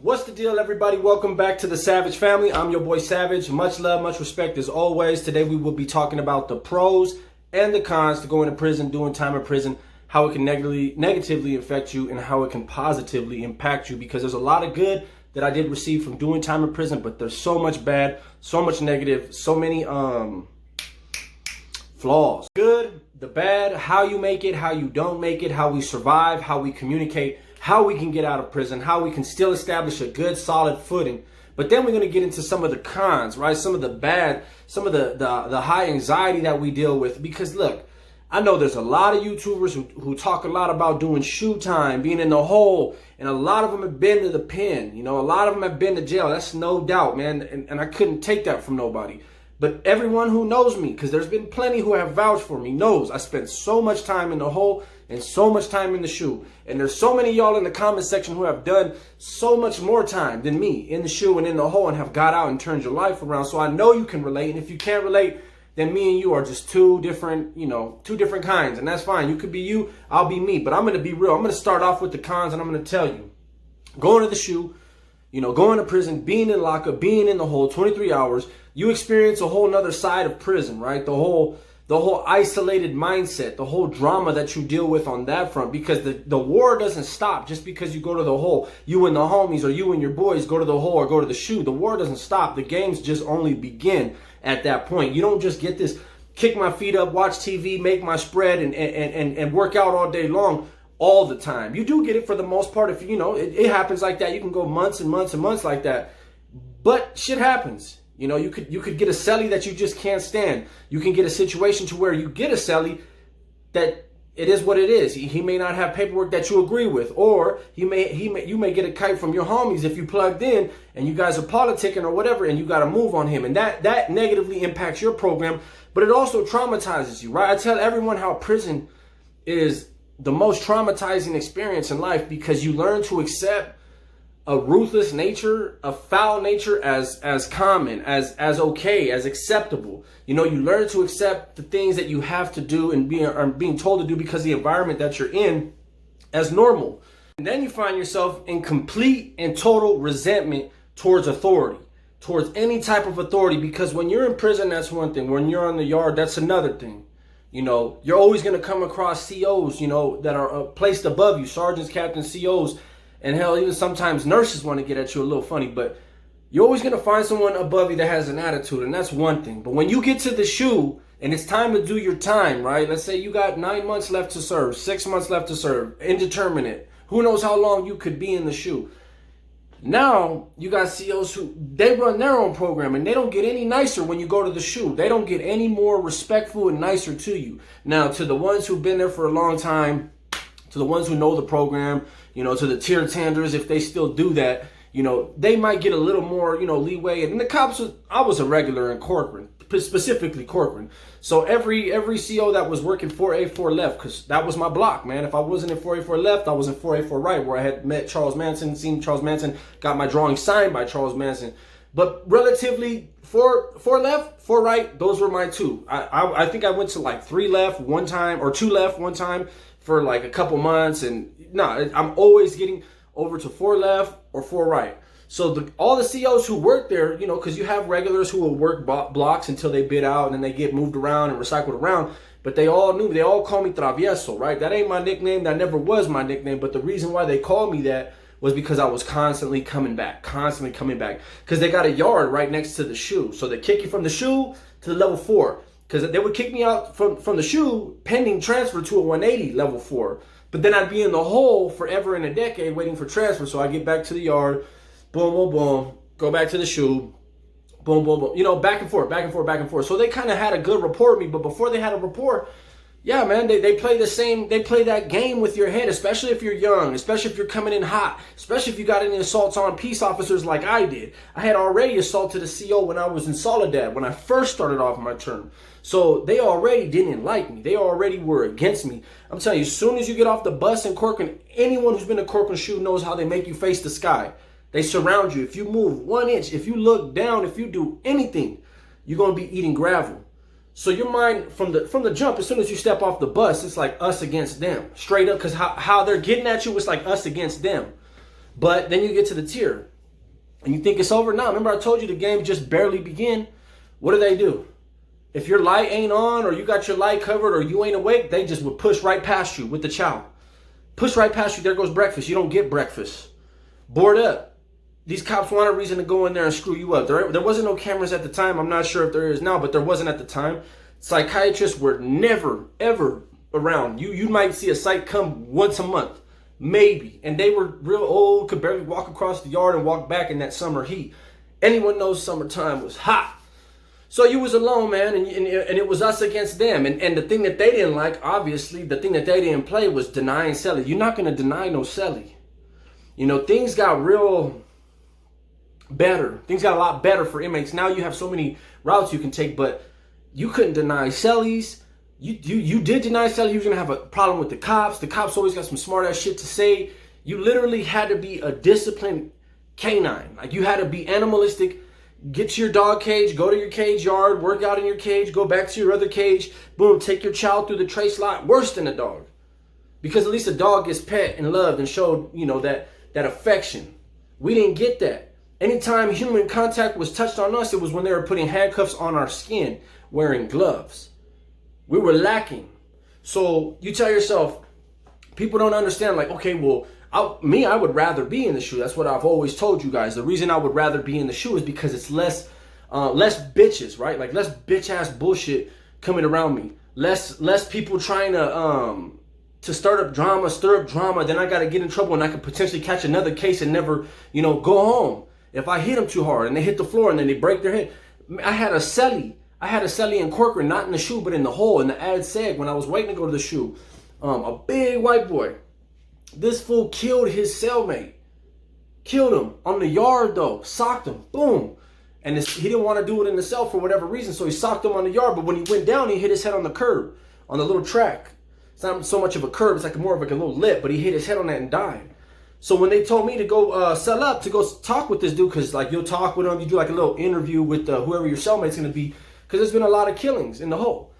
What's the deal, everybody? Welcome back to the Savage family. I'm your boy Savage. Much love, much respect as always. Today we will be talking about the pros and the cons to going to prison, doing time in prison, how it can negatively affect you and how it can positively impact you, because there's a lot of good that I did receive from doing time in prison, but there's so much bad, so much negative, so many flaws. Good, the bad, how you make it, how you don't make it, how we survive, how we communicate, how we can get out of prison, how we can still establish a good solid footing. But then we're going to get into some of the cons, right? Some of the bad, some of the high anxiety that we deal with. Because look, I know there's a lot of YouTubers who talk a lot about doing SHU time, being in the hole, and a lot of them have been to the pen. You know, a lot of them have been to jail. That's no doubt, man. And I couldn't take that from nobody. But everyone who knows me, because there's been plenty who have vouched for me, knows I spent so much time in the hole and so much time in the SHU. And there's so many y'all in the comment section who have done so much more time than me in the SHU and in the hole and have got out and turned your life around. So I know you can relate. And if you can't relate, then me and you are just two different kinds. And that's fine. You could be you, I'll be me. But I'm going to be real. I'm going to start off with the cons, and I'm going to tell you. Going to the SHU, going to prison, being in lockup, being in the hole 23 hours, you experience a whole nother side of prison, right? The whole isolated mindset, the whole drama that you deal with on that front, because the war doesn't stop just because you go to the hole. You and the homies or you and your boys go to the hole or go to the SHU. The war doesn't stop. The games just only begin at that point. You don't just get this kick my feet up, watch TV, make my spread, and work out all day long all the time. You do get it for the most part. If it happens like that. You can go months and months and months like that. But shit happens. You could get a cellie that you just can't stand. You can get a situation to where you get a cellie that it is what it is. He may not have paperwork that you agree with, or you may get a kite from your homies if you plugged in and you guys are politicking or whatever, and you got to move on him, and that negatively impacts your program. But it also traumatizes you, right? I tell everyone how prison is the most traumatizing experience in life, because you learn to accept a ruthless nature, a foul nature as common, as okay, as acceptable. You learn to accept the things that you have to do and being told to do because of the environment that you're in as normal. And then you find yourself in complete and total resentment towards authority, towards any type of authority, because when you're in prison, that's one thing. When you're on the yard, that's another thing. You're always going to come across COs, that are placed above you, sergeants, captains, COs. And hell, even sometimes nurses want to get at you a little funny, but you're always going to find someone above you that has an attitude, and that's one thing. But when you get to the SHU and it's time to do your time, right? Let's say you got 9 months left to serve, 6 months left to serve, indeterminate. Who knows how long you could be in the SHU. Now, you got COs who, they run their own program, and they don't get any nicer when you go to the SHU. They don't get any more respectful and nicer to you. Now, to the ones who've been there for a long time, to the ones who know the program, to the tier tenders, if they still do that, they might get a little more, leeway. And the cops, I was a regular in Corcoran, specifically Corcoran. So every CO that was working 4A4 left, because that was my block, man. If I wasn't in 4A4 left, I was in 4A4 right, where I had met Charles Manson, seen Charles Manson, got my drawing signed by Charles Manson. But relatively, four left, 4 right, those were my two. I think I went to like 3 left one time, or 2 left one time for like a couple months. And I'm always getting over to 4 left or 4 right. So all the COs who work there, because you have regulars who will work blocks until they bid out and then they get moved around and recycled around. But they all call me Travieso, right? That ain't my nickname. That never was my nickname. But the reason why they call me that was because I was constantly coming back. Because they got a yard right next to the SHU. So they kick you from the SHU to the level 4. Because they would kick me out from the SHU pending transfer to a 180 level 4. But then I'd be in the hole forever and a decade waiting for transfer. So I get back to the yard, boom, boom, boom, go back to the SHU, boom, boom, boom. Back and forth. So they kind of had a good rapport with me. But before they had a rapport, yeah, man, they play that game with your head, especially if you're young, especially if you're coming in hot, especially if you got any assaults on peace officers like I did. I had already assaulted a CO when I was in Soledad, when I first started off my term. So they already didn't like me. They already were against me. I'm telling you, as soon as you get off the bus in Corcoran, anyone who's been to Corcoran SHU knows how they make you face the sky. They surround you. If you move 1 inch, if you look down, if you do anything, you're going to be eating gravel. So your mind from the jump, as soon as you step off the bus, it's like us against them, straight up. Because how they're getting at you, it's like us against them. But then you get to the tier. And you think it's over? No, remember I told you the game just barely began. What do? If your light ain't on or you got your light covered or you ain't awake, they just would push right past you with the chow. Push right past you, there goes breakfast. You don't get breakfast. Board up. These cops want a reason to go in there and screw you up. There wasn't no cameras at the time. I'm not sure if there is now, but there wasn't at the time. Psychiatrists were never, ever around. You might see a psych come once a month, maybe. And they were real old, could barely walk across the yard and walk back in that summer heat. Anyone knows summertime was hot. So you was alone, man, and it was us against them. And the thing that they didn't like, obviously, the thing that they didn't play was denying celly. You're not going to deny no celly. You know, things got real better. Things got a lot better for inmates. Now you have so many routes you can take, but you couldn't deny cellies. You did deny celly. You was going to have a problem with the cops. The cops always got some smart-ass shit to say. You literally had to be a disciplined canine. Like, you had to be animalistic. Get to your dog cage, go to your cage yard, work out in your cage, go back to your other cage, boom, take your child through the tray slot. Worse than a dog. Because at least a dog gets pet and loved and showed, you know, that affection. We didn't get that. Anytime human contact was touched on us, it was when they were putting handcuffs on our skin, wearing gloves. We were lacking. So you tell yourself, people don't understand, like, okay, well, I would rather be in the SHU. That's what I've always told you guys. The reason I would rather be in the SHU is because it's less bitches, right? Like, less bitch ass bullshit coming around me. Less people trying to stir up drama. Then I got to get in trouble and I could potentially catch another case and never, you know, go home if I hit them too hard and they hit the floor and then they break their head. I had a celly in Corcoran, not in the SHU, but in the hole, in the ad seg when I was waiting to go to the SHU. A big white boy. This fool killed his cellmate. Killed him on the yard though. Socked him. Boom. And he didn't want to do it in the cell for whatever reason, so he socked him on the yard. But when he went down, he hit his head on the curb, on the little track. It's not so much of a curb, it's like more of like a little lip, but he hit his head on that and died. So when they told me to go cell up, to go talk with this dude, because like you'll talk with him, you do like a little interview with whoever your cellmate's going to be, because there's been a lot of killings in the hole.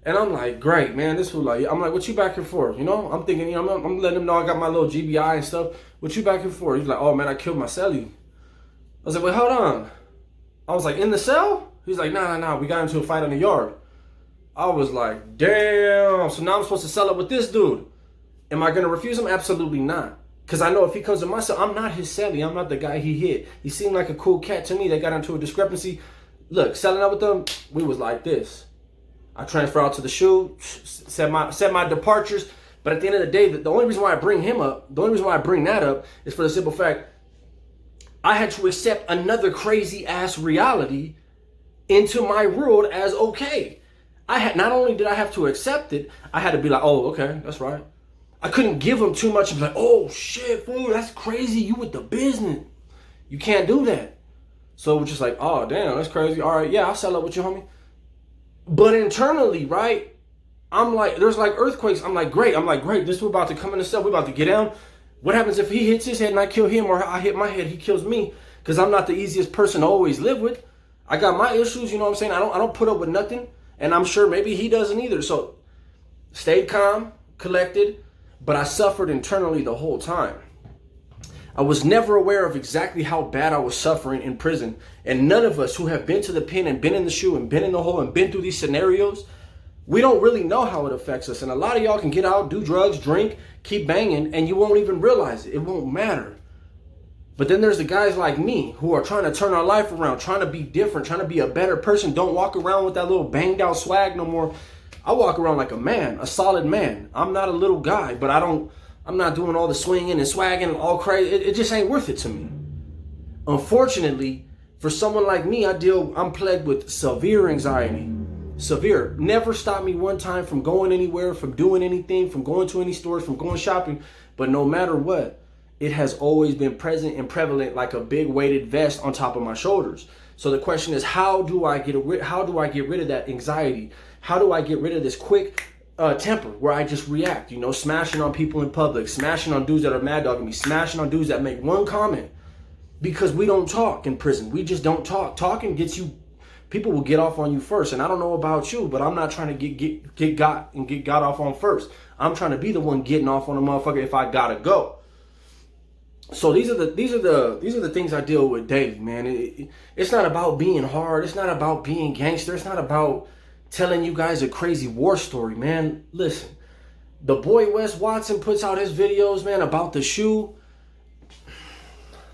And I'm like, great, man, this fool, like, I'm like, what you back here for? You know, I'm thinking, you know, I'm letting him know I got my little GBI and stuff. What you back here for? He's like, oh, man, I killed my cellie. I was like, wait, hold on. I was like, in the cell? He's like, nah, we got into a fight on the yard. I was like, damn. So now I'm supposed to cell up with this dude. Am I going to refuse him? Absolutely not. Because I know if he comes to my cell, I'm not his cellie. I'm not the guy he hit. He seemed like a cool cat to me. They got into a discrepancy. Look, selling up with them, we was like this. I transfer out to the SHU, set my departures. But at the end of the day, the only reason why I bring him up, the only reason why I bring that up is for the simple fact, I had to accept another crazy ass reality into my world as okay. Not only did I have to accept it, I had to be like, oh, okay, that's right. I couldn't give him too much and be like, oh shit, fool, that's crazy. You with the business. You can't do that. So it was just like, oh damn, that's crazy. All right, yeah, I'll sell up with you, homie. But internally, right, I'm like, there's like earthquakes. I'm like, great. This we're about to come in the cell. We're about to get down. What happens if he hits his head and I kill him, or I hit my head, he kills me? Because I'm not the easiest person to always live with. I got my issues, you know what I'm saying? I don't put up with nothing. And I'm sure maybe he doesn't either. So stayed calm, collected, but I suffered internally the whole time. I was never aware of exactly how bad I was suffering in prison. And none of us who have been to the pen and been in the SHU and been in the hole and been through these scenarios, we don't really know how it affects us. And a lot of y'all can get out, do drugs, drink, keep banging, and you won't even realize it. It won't matter. But then there's the guys like me who are trying to turn our life around, trying to be different, trying to be a better person. Don't walk around with that little banged out swag no more. I walk around like a man, a solid man. I'm not a little guy, but I'm not doing all the swinging and swagging and all crazy. It just ain't worth it to me. Unfortunately, for someone like me, I'm plagued with severe anxiety. Severe. Never stopped me one time from going anywhere, from doing anything, from going to any stores, from going shopping. But no matter what, it has always been present and prevalent like a big weighted vest on top of my shoulders. So the question is, how do I get rid of that anxiety? How do I get rid of this quick temper where I just react, you know, smashing on people in public, smashing on dudes that are mad dogging me, smashing on dudes that make one comment? Because we don't talk in prison. We just don't talk. Talking gets you, people will get off on you first. And I don't know about you, but I'm not trying to get got off on first. I'm trying to be the one getting off on a motherfucker if I gotta go. So these are the things I deal with daily, man. It's not about being hard. It's not about being gangster. It's not about telling you guys a crazy war story, man. Listen, the boy Wes Watson puts out his videos, man, about the SHU.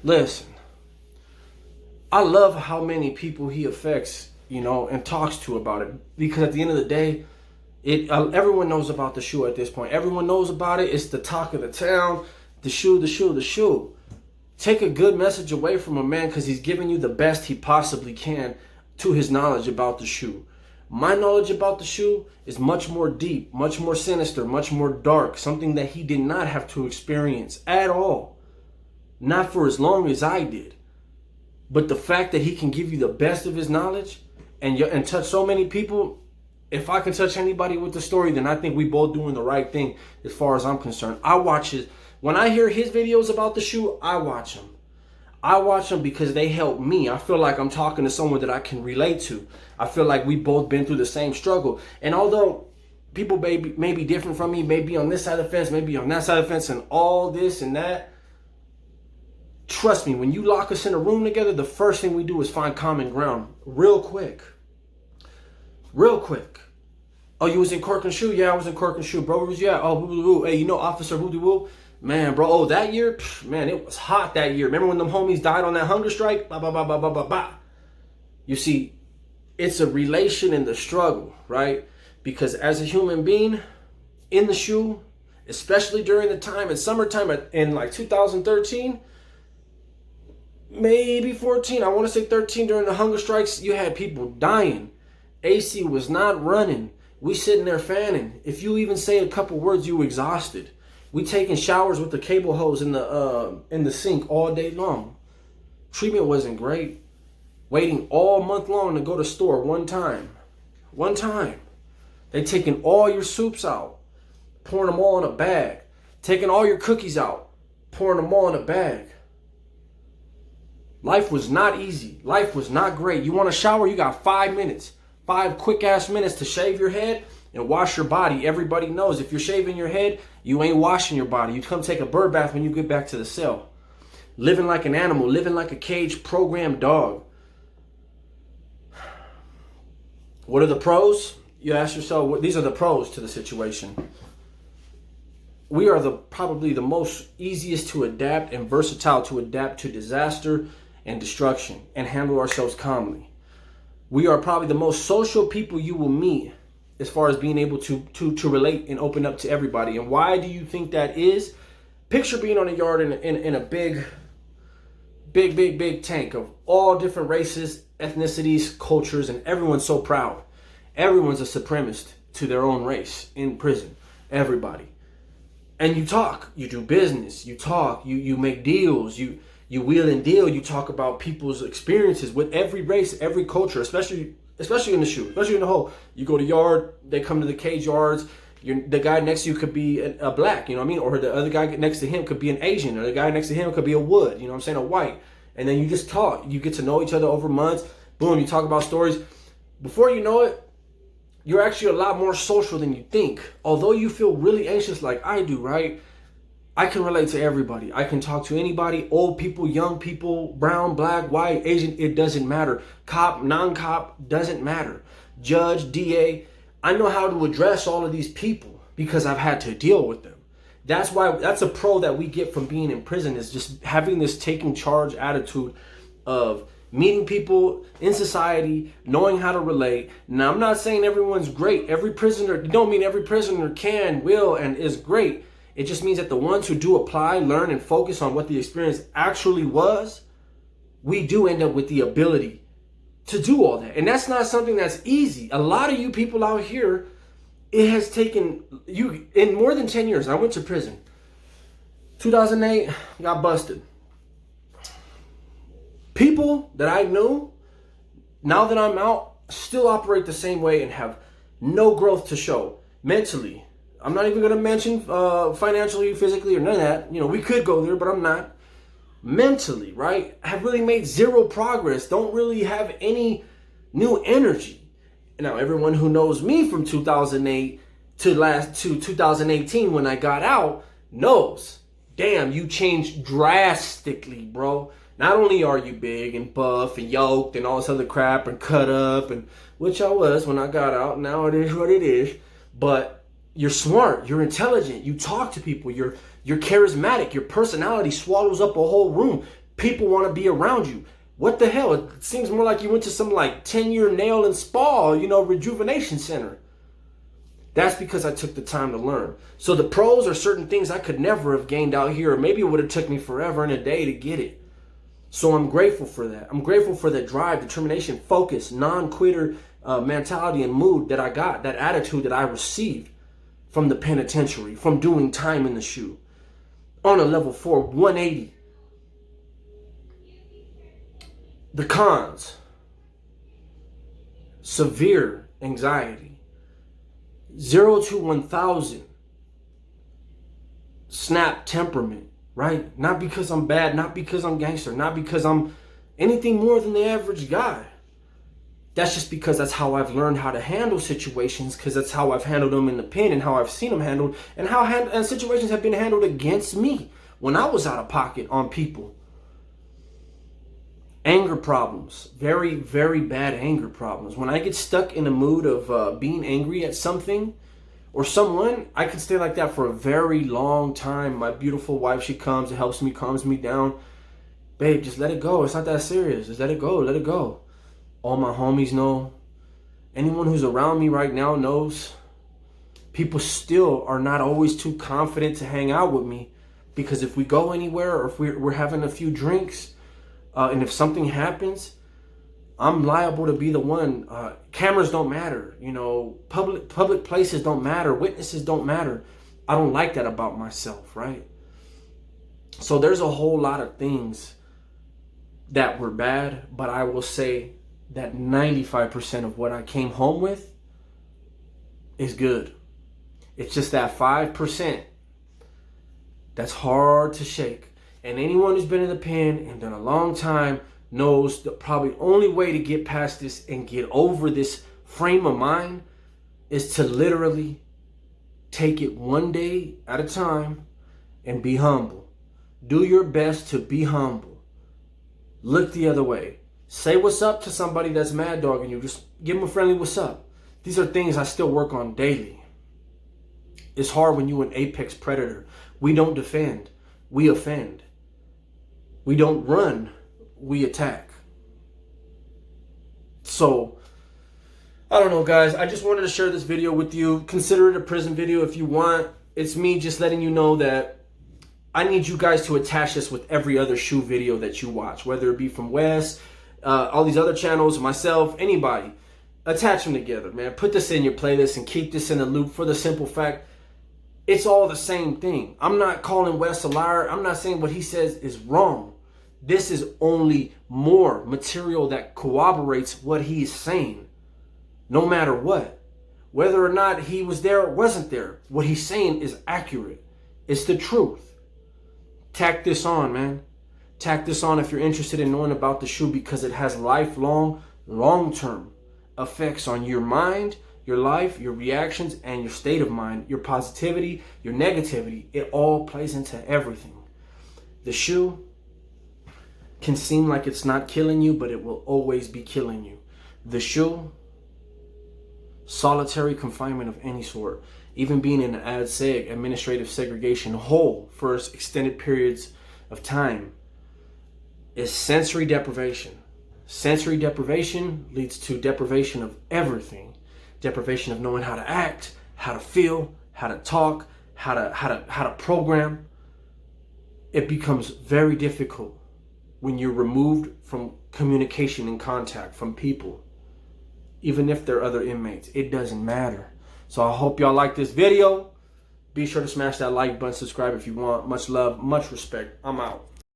Listen, I love how many people he affects, you know, and talks to about it, because at the end of the day, everyone knows about the SHU at this point. Everyone knows about it. It's the talk of the town. The SHU, the SHU, the SHU. Take a good message away from a man, because he's giving you the best he possibly can to his knowledge about the SHU. My knowledge about the SHU is much more deep, much more sinister, much more dark. Something that he did not have to experience at all. Not for as long as I did. But the fact that he can give you the best of his knowledge and touch so many people, if I can touch anybody with the story, then I think we both doing the right thing as far as I'm concerned. I watch his, when I hear his videos about the SHU, I watch them. I watch them because they help me. I feel like I'm talking to someone that I can relate to. I feel like we both been through the same struggle. And although people may be different from me, maybe on this side of the fence, maybe on that side of the fence, and all this and that, trust me, when you lock us in a room together, the first thing we do is find common ground real quick. Real quick. Oh, you was in Cork and SHU? Yeah, I was in Cork and SHU. Bro, where was you at? Oh, woo, woo, woo. Hey, you know Officer Woo Woo? Man, bro, oh, that year? Man, it was hot that year. Remember when them homies died on that hunger strike? Bah, bah, bah, bah, bah, bah, bah. You see, it's a relation in the struggle, right? Because as a human being in the SHU, especially during the time in summertime in like 2013, maybe 14, I want to say 13, during the hunger strikes, you had people dying. AC was not running. We sitting there fanning. If you even say a couple words, you exhausted. We taking showers with the cable hose in the sink all day long. Treatment wasn't great. Waiting all month long to go to store one time. One time. They taking all your soups out, pouring them all in a bag. Taking all your cookies out, pouring them all in a bag. Life was not easy. Life was not great. You want a shower? You got 5 minutes. 5 quick ass minutes to shave your head and wash your body. Everybody knows if you're shaving your head, you ain't washing your body. You come take a bird bath when you get back to the cell. Living like an animal, living like a caged programmed dog. What are the pros? You ask yourself, these are the pros to the situation. We are probably the most easiest to adapt and versatile to adapt to disaster and destruction and handle ourselves calmly. We are probably the most social people you will meet as far as being able to relate and open up to everybody. And why do you think that is? Picture being on a yard in a big tank of all different races, ethnicities, cultures, and everyone's so proud. Everyone's a supremacist to their own race in prison. Everybody. And you talk, you do business, you talk, you make deals, you wheel and deal, you talk about people's experiences with every race, every culture, especially in the SHU, especially in the hole. You go to yard, they come to the cage yards. The guy next to you could be a black, you know what I mean? Or the other guy next to him could be an Asian, or the guy next to him could be a wood, you know what I'm saying, a white. And then you just talk. You get to know each other over months. Boom, you talk about stories. Before you know it, you're actually a lot more social than you think. Although you feel really anxious like I do, right? I can relate to everybody. I can talk to anybody, old people, young people, brown, black, white, Asian, it doesn't matter. Cop, non-cop, doesn't matter. Judge, DA, I know how to address all of these people because I've had to deal with them. That's a pro that we get from being in prison, is just having this taking charge attitude of meeting people in society, knowing how to relate. Now, I'm not saying everyone's great. Every prisoner, don't mean every prisoner can, will, and is great. It just means that the ones who do apply, learn, and focus on what the experience actually was, we do end up with the ability to do all that. And that's not something that's easy. A lot of you people out here, it has taken you, in more than 10 years, I went to prison. 2008, got busted. People that I knew, now that I'm out, still operate the same way and have no growth to show mentally. I'm not even going to mention financially, physically, or none of that. You know, we could go there, but I'm not. Mentally, right? Have really made zero progress. Don't really have any new energy. Now, everyone who knows me from 2008 to 2018 when I got out knows damn, you changed drastically, bro. Not only are you big and buff and yoked and all this other crap and cut up, and which I was when I got out, now it is what it is, but you're smart, you're intelligent, you talk to people, you're charismatic, your personality swallows up a whole room. People want to be around you. What the hell? It seems more like you went to some like 10-year nail and spa, rejuvenation center. That's because I took the time to learn. So the pros are certain things I could never have gained out here, or maybe it would have took me forever and a day to get it. So I'm grateful for that. I'm grateful for that drive, determination, focus, non-quitter mentality and mood that I got, that attitude that I received from the penitentiary, from doing time in the SHU. On a level 4, 180. The cons: severe anxiety. 0 to 1,000. Snap temperament, right? Not because I'm bad, not because I'm gangster, not because I'm anything more than the average guy. That's just because that's how I've learned how to handle situations, because that's how I've handled them in the pen and how I've seen them handled, and how situations have been handled against me when I was out of pocket on people. Anger problems, very, very bad anger problems. When I get stuck in a mood of being angry at something or someone, I can stay like that for a very long time. My beautiful wife, she comes and helps me, calms me down. Babe, just let it go. It's not that serious. Just let it go. Let it go. All my homies know. Anyone who's around me right now knows. People still are not always too confident to hang out with me, because if we go anywhere or if we're having a few drinks, and if something happens, I'm liable to be the one. Cameras don't matter. Public places don't matter. Witnesses don't matter. I don't like that about myself, right? So there's a whole lot of things that were bad, but I will say that 95% of what I came home with is good. It's just that 5% that's hard to shake. And anyone who's been in the pen and done a long time knows the probably only way to get past this and get over this frame of mind is to literally take it one day at a time and be humble. Do your best to be humble. Look the other way. Say what's up to somebody that's mad dogging you. Just give them a friendly what's up. These are things I still work on daily. It's hard when you're an apex predator. We don't defend, we offend. We don't run, we attack. So, I don't know, guys. I just wanted to share this video with you. Consider it a prison video if you want. It's me just letting you know that I need you guys to attach this with every other SHU video that you watch, whether it be from Wes, all these other channels, myself, anybody. Attach them together, man. Put this in your playlist and keep this in the loop for the simple fact it's all the same thing. I'm not calling Wes a liar. I'm not saying what he says is wrong. This is only more material that corroborates what he's saying, no matter what. Whether or not he was there or wasn't there, what he's saying is accurate. It's the truth. Tack this on, man. Tack this on if you're interested in knowing about the SHU, because it has lifelong, long-term effects on your mind, your life, your reactions, and your state of mind, your positivity, your negativity. It all plays into everything. The SHU can seem like it's not killing you, but it will always be killing you. The SHU, solitary confinement of any sort, even being in an ADSEG, administrative segregation hole for extended periods of time, is sensory deprivation. Sensory deprivation leads to deprivation of everything. Deprivation of knowing how to act, how to feel, how to talk, how to program. It becomes very difficult when you're removed from communication and contact from people, even if they're other inmates. It doesn't matter. So I hope y'all like this video. Be sure to smash that like button, subscribe if you want. Much love, much respect. I'm out.